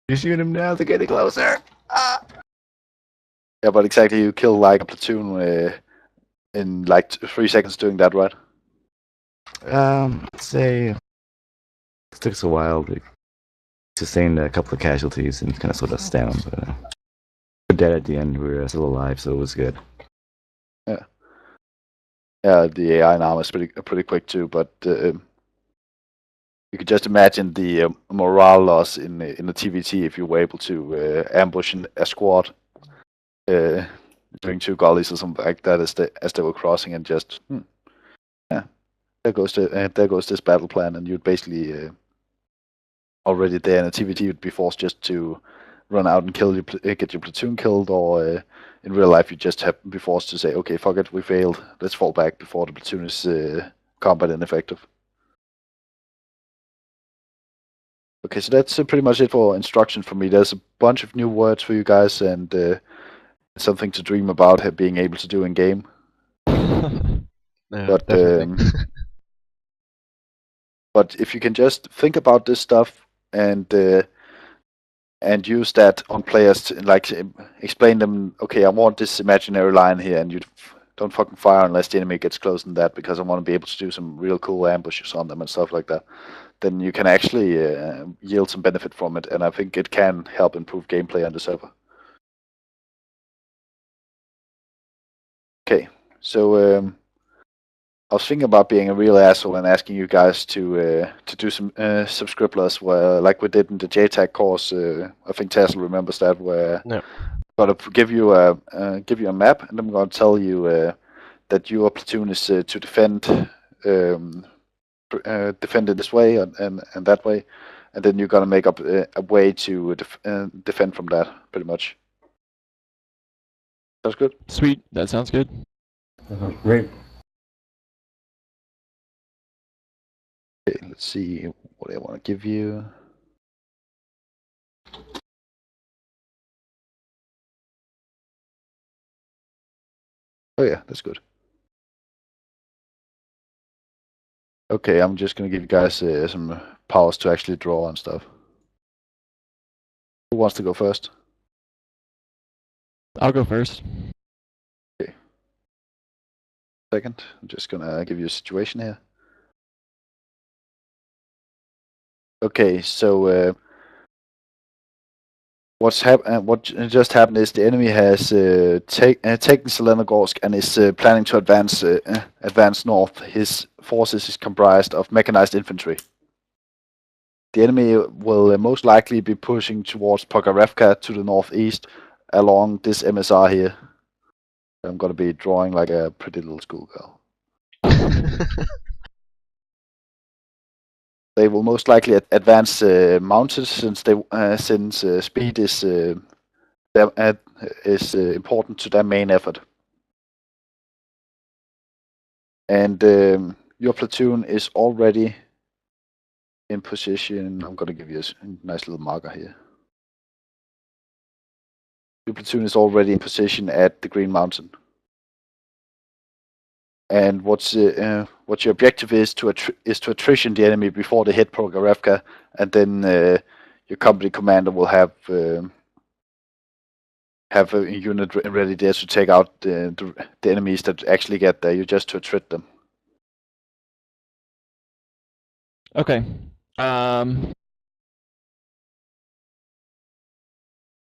You shoot him now, they're getting closer. Ah! Yeah, but exactly, you kill like a platoon in like 3 seconds doing that, right? Let's say it took us a while to sustain a couple of casualties and kind of slowed us down, but we're dead at the end. We were still alive, so it was good. Yeah. Yeah, the AI now is pretty quick too, but you could just imagine the morale loss in the TVT if you were able to ambush a squad doing 2 gullies or something like that as they were crossing, and just yeah, there goes this battle plan, and you'd basically already there in a TVT you'd be forced just to run out and get your platoon killed, or in real life you'd just have be forced to say, okay, fuck it, we failed, let's fall back before the platoon is combat ineffective. Okay, so that's pretty much it for instruction for me. There's a bunch of new words for you guys, and something to dream about being able to do in game. Yeah, But if you can just think about this stuff and use that on players to like explain them, okay, I want this imaginary line here, and you don't fucking fire unless the enemy gets close than that, because I want to be able to do some real cool ambushes on them and stuff like that. Then you can actually yield some benefit from it, and I think it can help improve gameplay on the server. Okay, so I was thinking about being a real asshole and asking you guys to do some subscriptlers, where like we did in the JTAG course. I think Tassel remembers that, where Yep. I'm gonna give you a map, and I'm gonna tell you that your platoon is to defend in this way and that way, and then you're gonna make up a way to defend from that, pretty much. Sounds good? Sweet, that sounds good. Great. Okay, let's see what I want to give you. Oh yeah, that's good. Okay, I'm just gonna give you guys some powers to actually draw and stuff. Who wants to go first? I'll go first. Okay. Second, I'm just gonna give you a situation here. Okay, so what just happened is the enemy has taken Zelenogorsk and is planning to advance north. His forces is comprised of mechanized infantry. The enemy will most likely be pushing towards Pogarevka to the northeast along this MSR here. I'm gonna be drawing like a pretty little schoolgirl. They will most likely advance mounted, since speed is important to their main effort. And your platoon is already in position. I'm gonna give you a nice little marker here. Your platoon is already in position at the Green Mountain. And what your objective is to attrition the enemy before they hit Pogarevka, and then your company commander will have a unit ready there to take out the enemies that actually get there. You just to attrit them. Okay.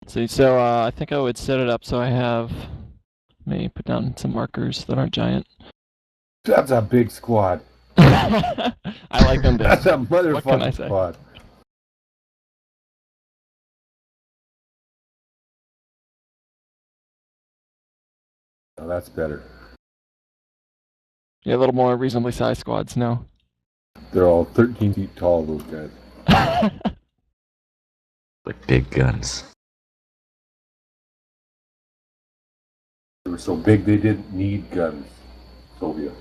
So I think I would set it up so I have. Let me put down some markers that aren't giant. That's a big squad. I like them big. That's a What can I motherfucking say? squad. Oh, that's better. Yeah, a little more reasonably sized squads now. They're all 13 feet tall, those guys. Like big guns. They were so big they didn't need guns. Soviet.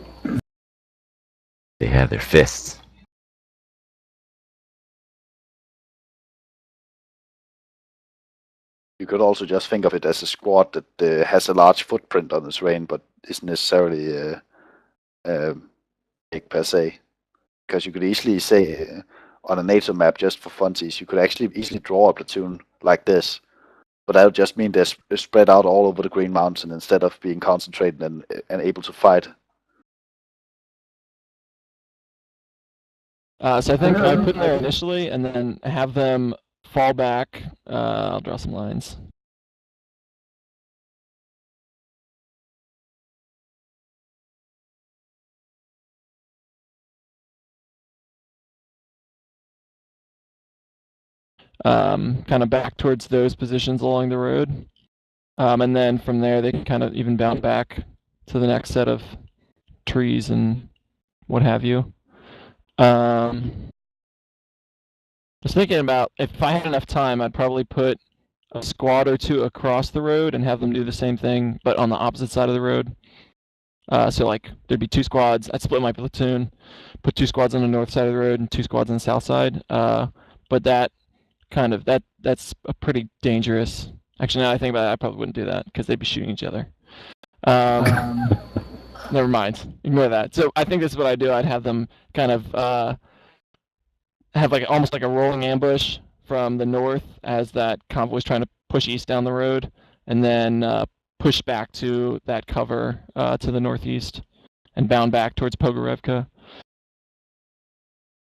They have their fists. You could also just think of it as a squad that has a large footprint on the terrain, but isn't necessarily big per se. Because you could easily say, on a NATO map just for funsies, you could actually easily draw a platoon like this. But that would just mean they're spread out all over the Green Mountain instead of being concentrated and able to fight. So I think I put them there initially and then have them fall back. I'll draw some lines. Kind of back towards those positions along the road. And then from there, they can kind of even bounce back to the next set of trees and what have you. I was thinking about if I had enough time, I'd probably put a squad or two across the road and have them do the same thing, but on the opposite side of the road. So like there'd be 2 squads. I'd split my platoon, put 2 squads on the north side of the road and 2 squads on the south side. But that kind of that's a pretty dangerous. Actually, now that I think about it, I probably wouldn't do that because they'd be shooting each other. Never mind. Ignore that. So I think this is what I do. I'd have them kind of have like almost like a rolling ambush from the north as that convoy is trying to push east down the road, and then push back to that cover to the northeast and bound back towards Pogorevka.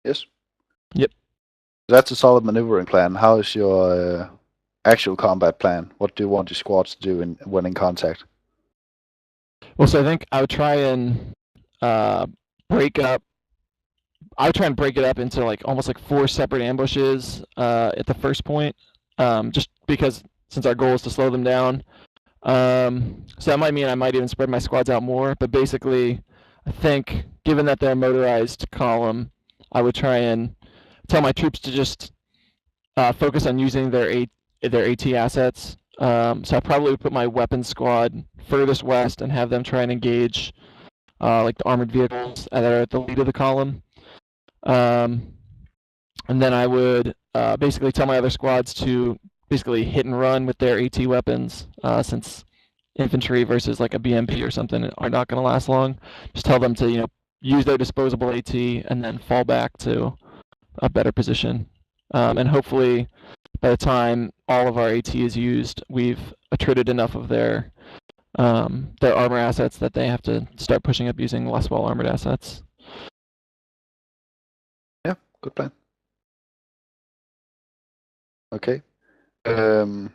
Yes. Yep. That's a solid maneuvering plan. How is your actual combat plan? What do you want your squads to do when in contact? Well, so I think I would try and break up. I would try and break it up into like almost like 4 separate ambushes at the first point, just because since our goal is to slow them down. So that might mean I might even spread my squads out more. But basically, I think given that they're a motorized column, I would try and tell my troops to just focus on using their AT assets. So I probably would put my weapons squad furthest west and have them try and engage like the armored vehicles that are at the lead of the column. And then I would basically tell my other squads to basically hit and run with their AT weapons, since infantry versus like a BMP or something are not going to last long. Just tell them to use their disposable AT and then fall back to a better position. And hopefully by the time all of our AT is used, we've attrited enough of their armor assets that they have to start pushing up using less well-armored assets. Yeah, good plan. Okay. So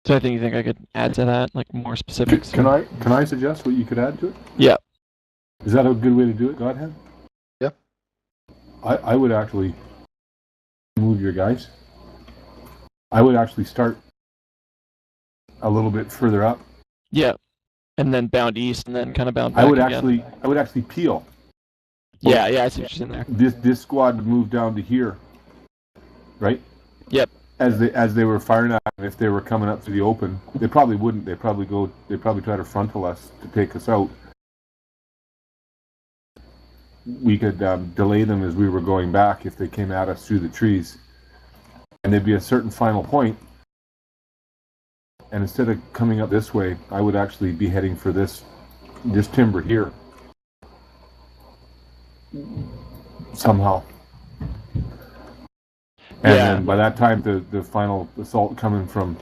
anything you think I could add to that, like more specifics? Can I suggest what you could add to it? Yeah. Is that a good way to do it, Godhead? Yeah. I would actually move your guys. I would actually start a little bit further up. Yeah. And then bound east and then kind of bound back I would actually peel. Yeah, I see what you're saying there. This squad would move down to here. Right? Yep. As they were firing at them, if they were coming up to the open, they probably wouldn't. They'd probably try to frontal us to take us out. We could delay them as we were going back if they came at us through the trees. And there'd be a certain final point. And instead of coming up this way, I would actually be heading for this timber here. Somehow. And then by that time, the final assault coming from,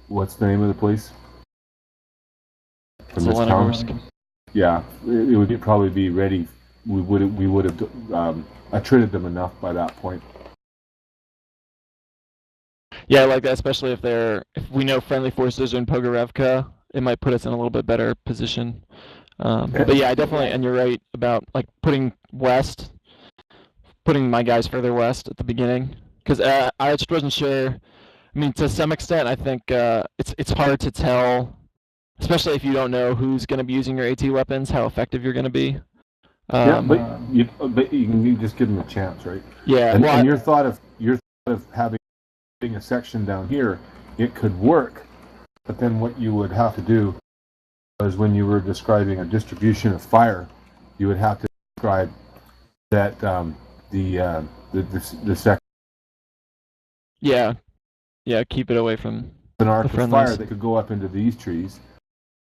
what's the name of the place? From this town? Yeah, it would probably be ready. We would have attrited them enough by that point. Yeah, I like that, especially if we know friendly forces are in Pogorevka, it might put us in a little bit better position. But yeah, I definitely, and you're right about like putting my guys further west at the beginning, because I just wasn't sure. I mean, to some extent, I think it's hard to tell, especially if you don't know who's going to be using your AT weapons, how effective you're going to be. But you can just give them a chance, right? Yeah. And your thought of having a section down here, it could work, but then what you would have to do is when you were describing a distribution of fire, you would have to describe that the section. Yeah, keep it away from an arc the of fire that could go up into these trees,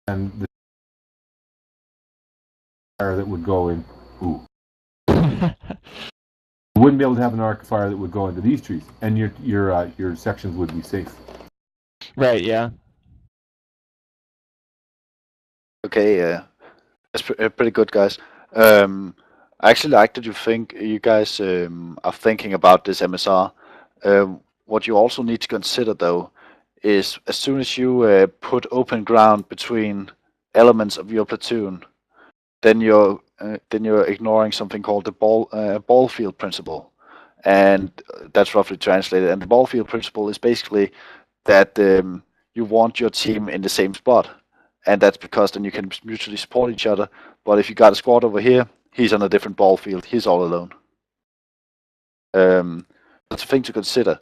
and the fire that would go in. You wouldn't be able to have an arc of fire that would go into these trees, and your sections would be safe. Right. Yeah. Okay, that's pretty good, guys. I actually like that you guys are thinking about this MSR. What you also need to consider, though, is as soon as you put open ground between elements of your platoon, then you're ignoring something called the ball field principle, and that's roughly translated. And the ball field principle is basically that you want your team in the same spot, and that's because then you can mutually support each other. But if you got a squad over here, he's on a different ball field. He's all alone. That's a thing to consider.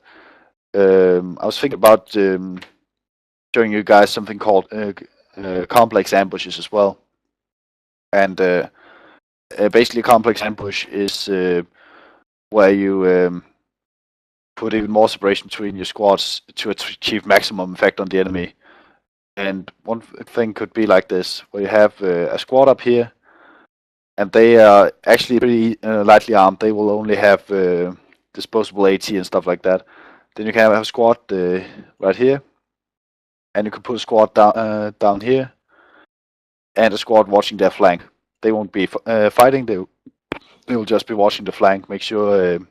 I was thinking about showing you guys something called complex ambushes as well. And basically, a complex ambush is where you put even more separation between your squads to achieve maximum effect on the enemy. And one thing could be like this, where you have a squad up here, and they are actually pretty lightly armed. They will only have disposable AT and stuff like that. Then you can have a squad right here, and you can put a squad down here, and a squad watching their flank. They won't be fighting. They will just be watching the flank. Make sure the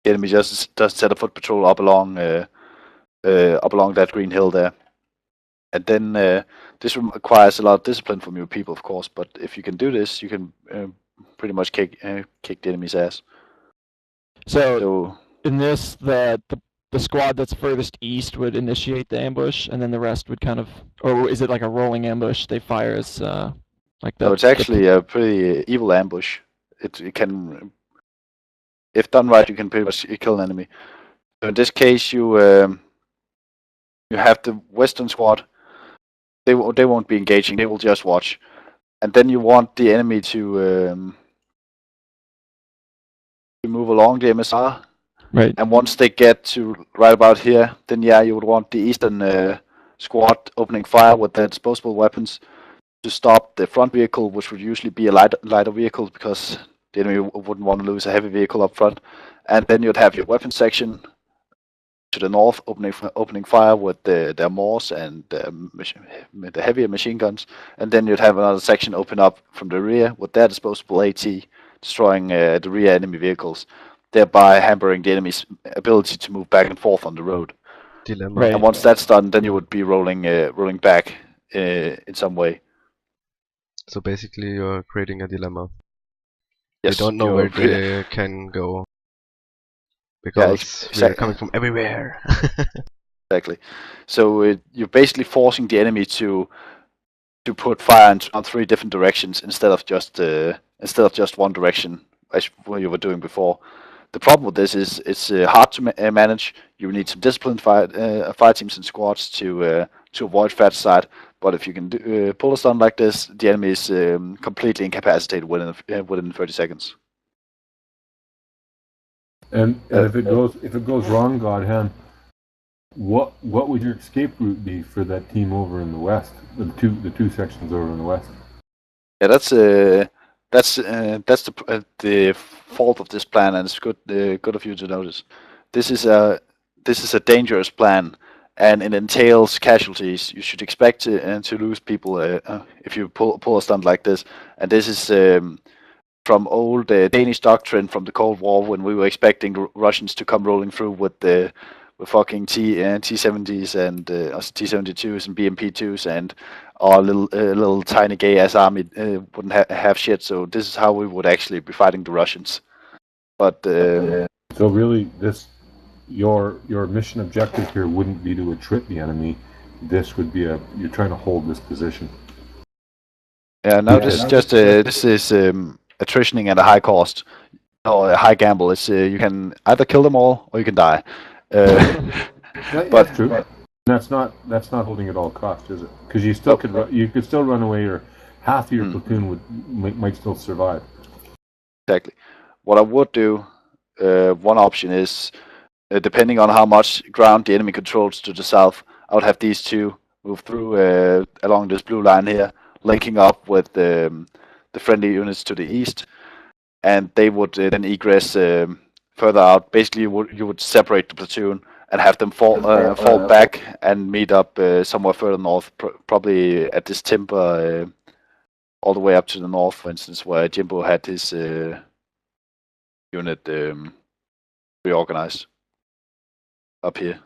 enemy just doesn't set a foot patrol up along that green hill there. And then this requires a lot of discipline from your people, of course. But if you can do this, you can pretty much kick the enemy's ass. So in this, the squad that's furthest east would initiate the ambush, and then the rest would kind of, or is it like a rolling ambush? They fire as like the. No, it's actually a pretty evil ambush. It can, if done right, you can pretty much kill an enemy. So in this case, you have the western squad. They won't be engaging. They will just watch, and then you want the enemy to move along the MSR. Right. And once they get to right about here, then yeah, you would want the eastern squad opening fire with their disposable weapons to stop the front vehicle, which would usually be a lighter vehicle because the enemy wouldn't want to lose a heavy vehicle up front. And then you'd have your weapon section to the north opening fire with their Morse and the heavier machine guns. And then you'd have another section open up from the rear with their disposable AT, destroying the rear enemy vehicles, thereby hampering the enemy's ability to move back and forth on the road. Dilemma. Right. And once that's done, then you would be rolling back in some way. So basically, you're creating a dilemma. Yes, You don't know where they can go because we're coming from everywhere. Exactly. So you're basically forcing the enemy to put fire on 3 different directions instead of just one direction, as what you were doing before. The problem with this is it's hard to manage. You need some disciplined fire teams and squads to avoid fratricide. But if you can pull a stun like this, the enemy is completely incapacitated within 30 seconds. And if it goes wrong, God hand, what would your escape route be for that team over in the west? The two sections over in the west. Yeah, that's the fault of this plan, and it's good of you to notice. This is a dangerous plan, and it entails casualties. You should expect to lose people if you pull a stunt like this. And this is from old Danish doctrine from the Cold War, when we were expecting Russians to come rolling through with fucking T-70s and T-72s and BMP-2s, and our little tiny gay ass army wouldn't have shit. So this is how we would actually be fighting the Russians. But so really, your mission objective here wouldn't be to attrit the enemy. This would be you're trying to hold this position. Yeah, no, this is just attritioning at a high cost or a high gamble. It's you can either kill them all or you can die. But that's true. That's not holding at all cost, is it? Because you still could still run away, or half of your platoon might still survive. Exactly. What I would do, one option is, depending on how much ground the enemy controls to the south, I would have these two move through along this blue line here, linking up with the friendly units to the east, and they would then egress further out. Basically, you would separate the platoon and have them fall back and meet up somewhere further north, probably at this timber all the way up to the north, for instance, where Jimbo had his unit reorganized up here.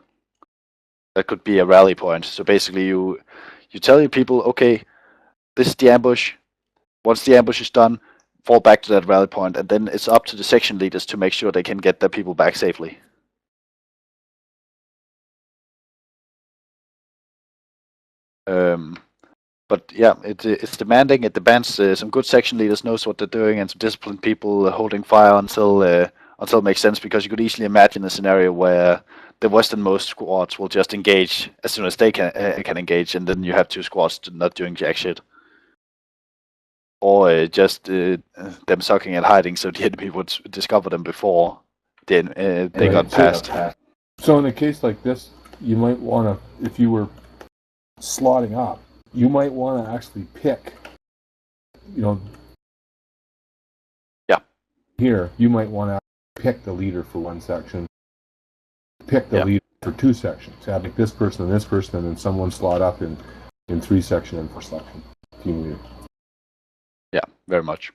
That could be a rally point. So basically, you tell your people, okay, this is the ambush. Once the ambush is done, fall back to that rally point, and then it's up to the section leaders to make sure they can get their people back safely. But yeah, it's demanding. It demands some good section leaders knows what they're doing and some disciplined people holding fire until it makes sense. Because you could easily imagine a scenario where the westernmost squads will just engage as soon as they can engage, and then you have two squads not doing jack shit, or just them sucking and hiding so the enemy would discover them before they got past. So in a case like this, you might want to, if you were slotting up, you might want to actually pick, here, you might want to pick the leader for one section, pick the leader for two sections, have like this person, and then someone slot up in 3 section and 4 section. Team leader. Yeah, very much.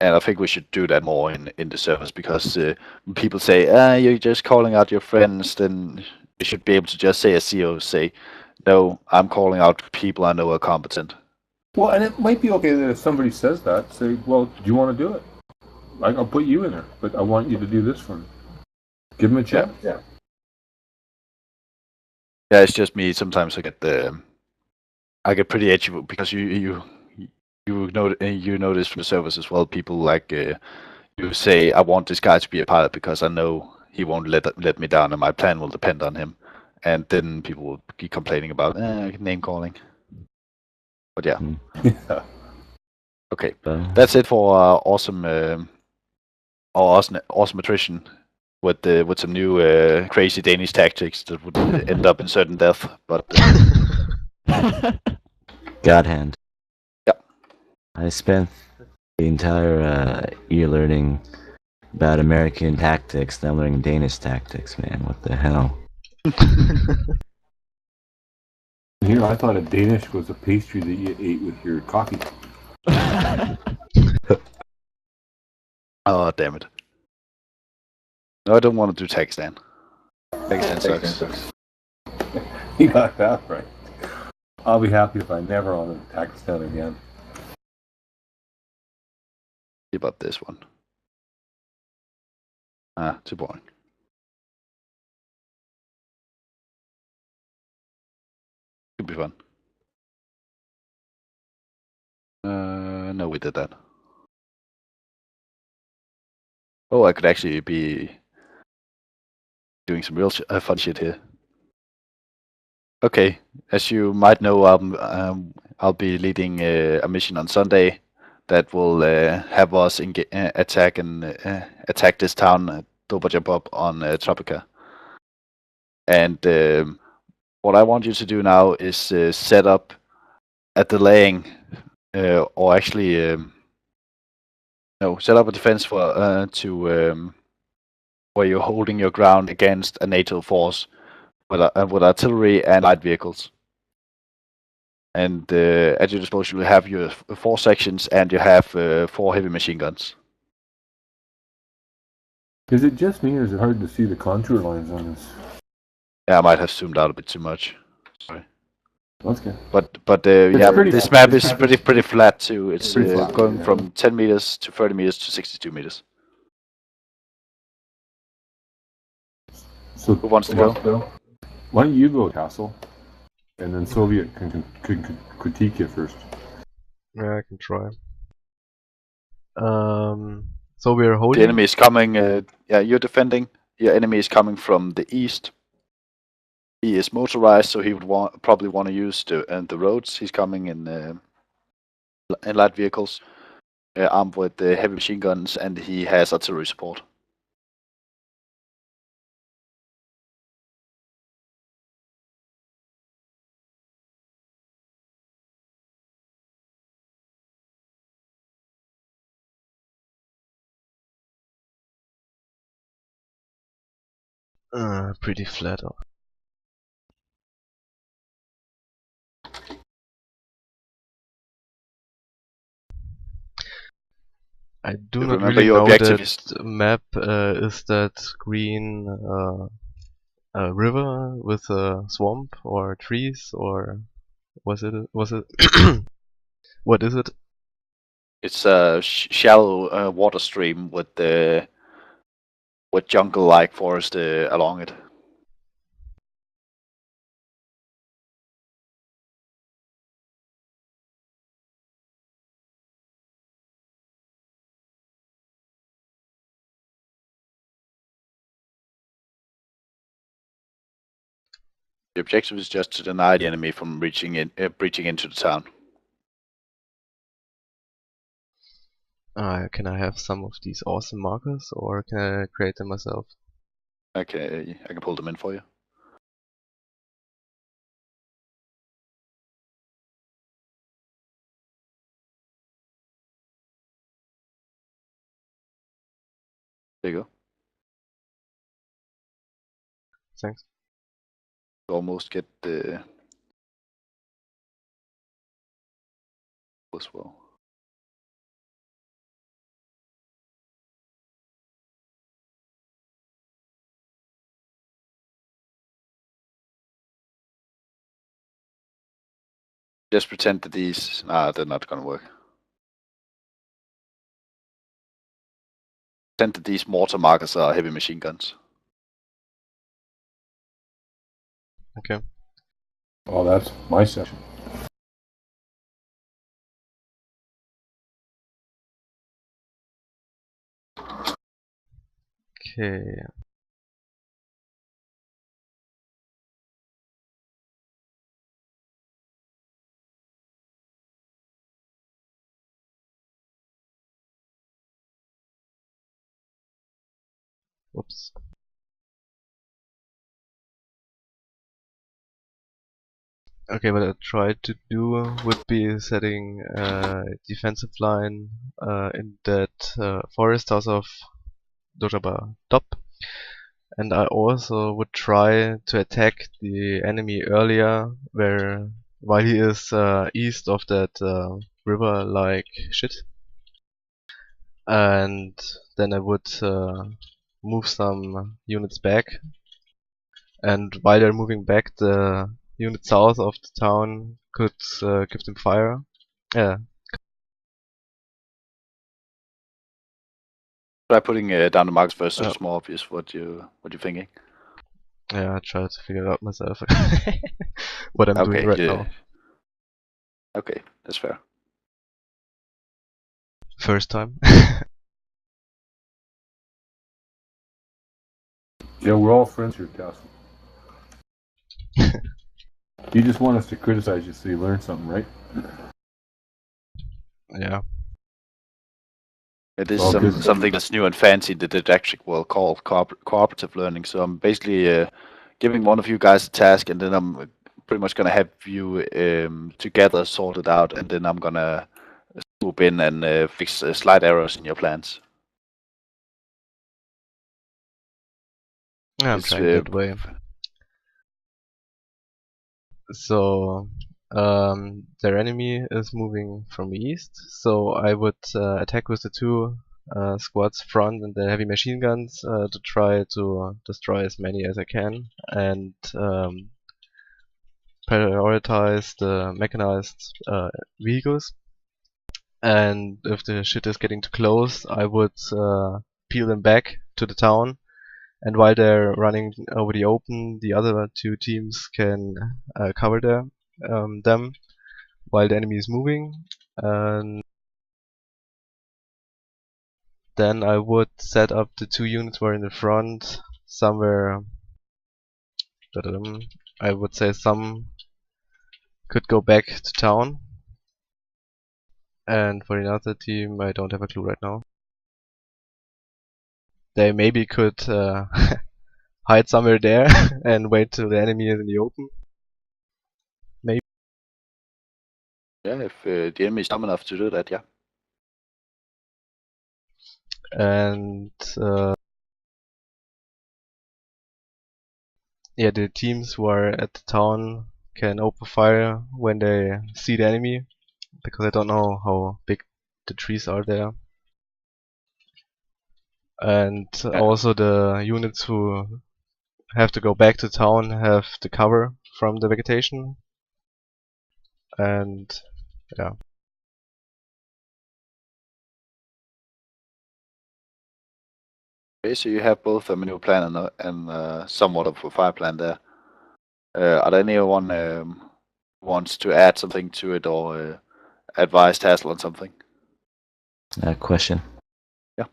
And I think we should do that more in the service, because when people say, you're just calling out your friends, then you should be able to just say, as CEO, say, no, I'm calling out people I know are competent. Well, and it might be okay that if somebody says that, say, well, do you want to do it? I'll put you in there, but I want you to do this for me. Give them a chance. Yeah, it's just me. Sometimes I get pretty edgy, because you notice from the service as well. People like you say, I want this guy to be a pilot because I know he won't let me down, and my plan will depend on him. And then people will keep complaining about name calling. But yeah. Okay, that's it for awesome attrition with some new crazy Danish tactics that would end up in certain death. But God hand. Yeah. I spent the entire year learning about American tactics, now I'm learning Danish tactics, man. What the hell? Here, I thought a Danish was a pastry that you ate with your coffee. Oh, damn it. No, I don't want to do Pakistan. Pakistan sucks. You got that right. I'll be happy if I never want to Pakistan again. See about this one. Too boring. Could be fun. No, we did that. Oh, I could actually be doing some real fun shit here. Okay, as you might know, I'll be leading a mission on Sunday that will have us attack this town, Doba Jump Up on Tropica. And what I want you to do now is set up a delaying, or actually, set up a defense for where you're holding your ground against a NATO force with artillery and light vehicles. And at your disposal, you have your 4 sections, and you have 4 heavy machine guns. Is it just me, or is it hard to see the contour lines on this? Yeah, I might have zoomed out a bit too much. Sorry. That's good. But It's pretty this flat. map is pretty flat too. It's Pretty flat, going yeah. from 10 meters to 30 meters to 62 meters. So Who wants to go? Why don't you go, Castle, and then Soviet can critique you first. Yeah, I can try. So we're holding. The enemy is coming. You're defending. Your enemy is coming from the east. He is motorized, so he would probably want to use the roads. He's coming in light vehicles, armed with heavy machine guns, and he has artillery support. Pretty flat. I do You not remember really your know objective that is map. Is that green a river with a swamp or trees, or was it what is it? it's a shallow water stream with jungle-like forest along it. The objective is just to deny the enemy from breaching into the town. Can I have some of these awesome markers, or can I create them myself? Okay, I can pull them in for you. There you go. Thanks. You almost get the as well. Just pretend that these they're not gonna work. Pretend that these mortar markers are heavy machine guns. Okay. Oh, that's my section. Okay. Whoops. Okay, what I tried to do would be setting a defensive line in that forest house of Dojaba Top. And I also would try to attack the enemy earlier, while he is east of that river like shit. And then I would move some units back, and while they're moving back, the unit south of the town could give them fire. Yeah. Try putting down the markers first, so Oh. it's more obvious what you're thinking. Yeah, I try to figure it out myself. What I'm doing right now. Okay, that's fair. First time. Yeah, we're all friends here, Castle. You just want us to criticize you so you learn something, right? Yeah. It is Well, good. something that's new and fancy that the didactic world called cooperative learning. So I'm basically giving one of you guys a task, and then I'm pretty much gonna have you together sort it out, and then I'm gonna swoop in and fix slight errors in your plans. I'm It's trying that way. So their enemy is moving from east, so I would attack with the two squads front and the heavy machine guns to try to destroy as many as I can, and prioritize the mechanized vehicles. And if the shit is getting too close, I would peel them back to the town. And while they're running over the open, the other two teams can cover them while the enemy is moving. And then I would set up the two units who are in the front somewhere. I would say some could go back to town. And for the other team, I don't have a clue right now. They maybe could hide somewhere there and wait till the enemy is in the open. Maybe. Yeah, if the enemy is dumb enough to do that, yeah. And yeah, the teams who are at the town can open fire when they see the enemy, because I don't know how big the trees are there. And also the units who have to go back to town have the cover from the vegetation. And yeah. Okay, so you have both a maneuver plan and somewhat of a fire plan there. Are there anyone wants to add something to it or advise Tassel on something? Question. Yeah.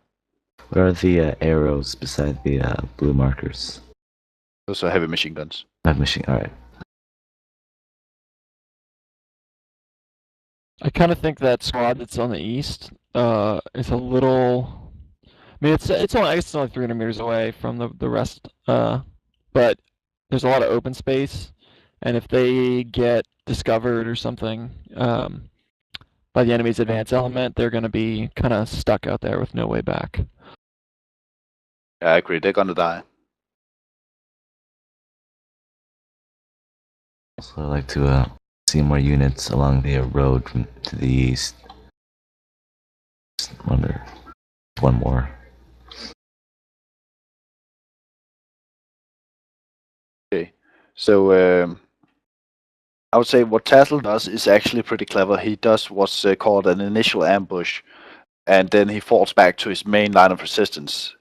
What are the arrows beside the blue markers? Those are heavy machine guns. Machine. All right. I kind of think that squad that's on the east is a little. I mean, it's only, I guess it's only 300 meters away from the rest, but there's a lot of open space, and if they get discovered or something by the enemy's advance element, they're going to be kind of stuck out there with no way back. Yeah, I agree. They're gonna die. Also, I'd like to see more units along the road to the east. Just wonder, one more. Okay, so I would say what Tassel does is actually pretty clever. He does what's called an initial ambush, and then he falls back to his main line of resistance,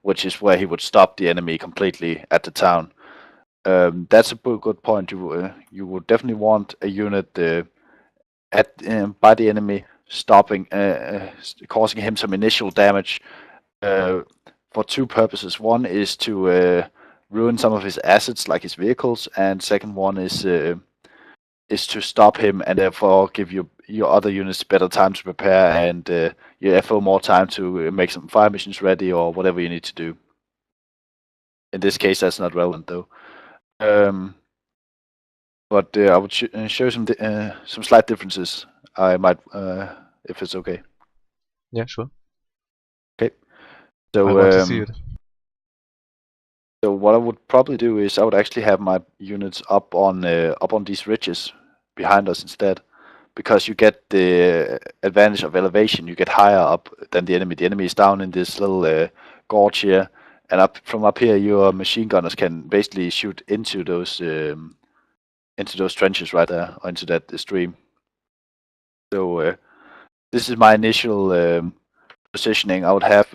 which is where he would stop the enemy completely at the town. That's a good point. You would definitely want a unit by the enemy, stopping, causing him some initial damage for two purposes. One is to ruin some of his assets, like his vehicles, and second one is to stop him and therefore give your other units better time to prepare and your FO more time to make some fire missions ready or whatever you need to do. In this case, that's not relevant though. But I would show some slight differences. I might, if it's okay. Yeah, sure. Okay. So I want to see it. So what I would probably do is I would actually have my units up on these ridges behind us instead, because you get the advantage of elevation. You get higher up than the enemy. The enemy is down in this little gorge here, and from up here, your machine gunners can basically shoot into those trenches right there, or into that stream. So this is my initial positioning. I would have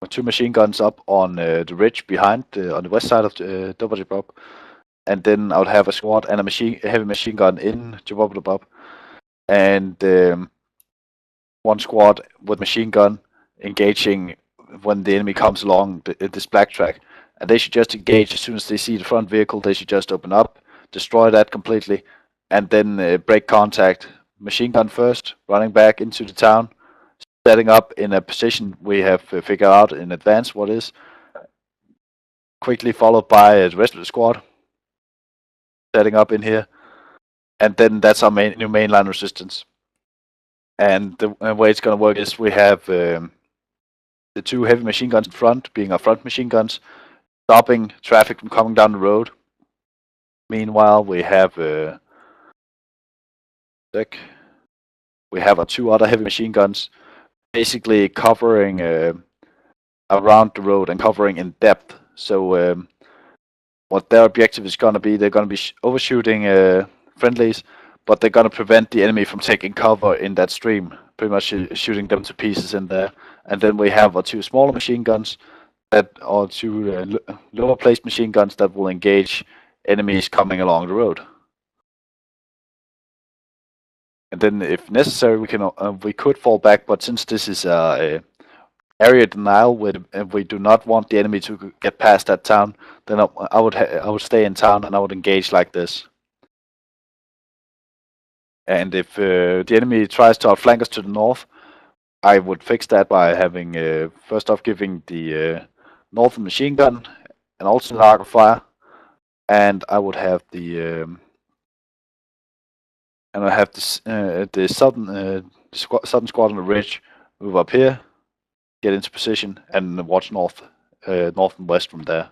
two machine guns up on the ridge behind on the west side of the Bob, and then I would have a squad and a heavy machine gun in Bob, and one squad with machine gun engaging when the enemy comes along this black track, and they should just engage as soon as they see the front vehicle. They should just open up, destroy that completely, and then break contact. Machine gun first, running back into the town, setting up in a position we have figured out in advance what is, quickly followed by the rest of the squad setting up in here, and then that's our new main line resistance. And the way it's going to work is we have the two heavy machine guns in front being our front machine guns, stopping traffic from coming down the road. Meanwhile, we have our two other heavy machine guns basically covering around the road and covering in depth. So what their objective is going to be, they're going to be overshooting friendlies, but they're going to prevent the enemy from taking cover in that stream, pretty much shooting them to pieces in there. And then we have our two smaller machine guns that are two lower placed machine guns that will engage enemies coming along the road. And then, if necessary, we could fall back. But since this is a area denial, we do not want the enemy to get past that town, then I would stay in town and I would engage like this. And if the enemy tries to outflank us to the north, I would fix that by having first off giving the northern machine gun an alternate arc of fire, and I would have the southern squad on the ridge move up here, get into position, and watch north and west from there.